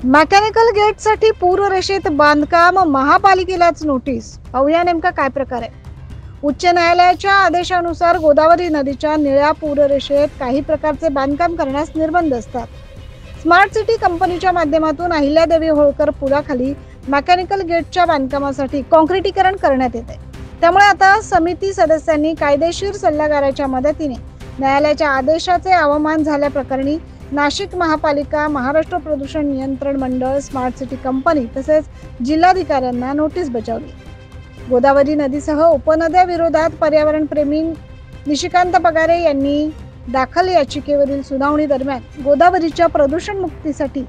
Mechanical गेटसाठी पूररेषेत बांधकाम, महापालिकेलाच notice. पाहूया नेमका काय प्रकार आहे. उच्च न्यायालयाच्या आदेशानुसार गोदावरी नदीच्या निळ्या पूररेषेत काही प्रकारचे बांधकाम करण्यास निर्बंध असतात. स्मार्ट सिटी कंपनीच्या माध्यमातून अहिल्यादेवी होळकर पुलाखाली मेकॅनिकल गेटच्या बांधकामासाठी काँक्रिटीकरण करण्यात येते. त्यामुळे आता समिती सदस्यांनी कायदेशीर सल्लागाराच्या मदतीने न्यायालयाच्या आदेशाचे अवमान झाल्याप्रकरणी नाशिक महापालिका, महाराष्ट्र प्रदूषण नियंत्रण मंडळ, स्मार्ट सिटी कंपनी तसेच जिल्हाधिकाऱ्यांना नोटीस बजावली. गोदावरी नदीसह उपनद्या विरोधात पर्यावरण प्रेमी निशिकांत पगारे यांनी दाखल याचिकेवरील सुनावणी दरम्यान गोदावरीच्या प्रदूषण मुक्तीसाठी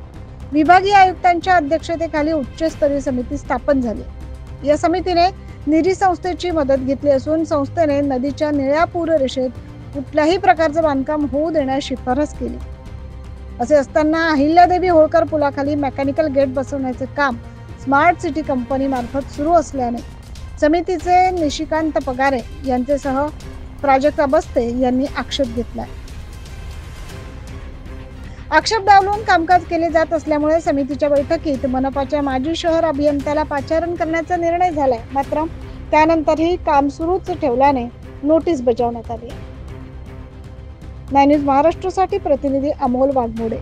विभागीय आयुक्तांच्या अध्यक्षतेखाली उच्चस्तरीय समिती स्थापन झाली. या समितीने निरी संस्थेची मदत घेतली असून संस्थेने नदीच्या निळ्या पूररेषेत कुठल्याही प्रकारचे बांधकाम होऊ देण्यास शिफारस केली. असे असताना अहिल्यादेवी होळकर पुलाखाली मेकॅनिकल गेट बसवण्याचे काम स्मार्ट सिटी कंपनी मार्फत सुरू असल्याने समितीचे निशिकांत पगारे यांच्यासह प्राजक्ता बस्ते यांनी आक्षेप घेतलाय. आक्षेप डावलून कामकाज केले जात असल्यामुळे समितीच्या बैठकीत मनपाच्या माजी शहर अभियंत्याला पाचारण करण्याचा निर्णय झालाय. मात्र त्यानंतरही काम सुरूच ठेवल्याने नोटीस बजावण्यात आली. 9 न्यूज महाराष्ट्रासाठी प्रतिनिधी अमोल वाघमोडे.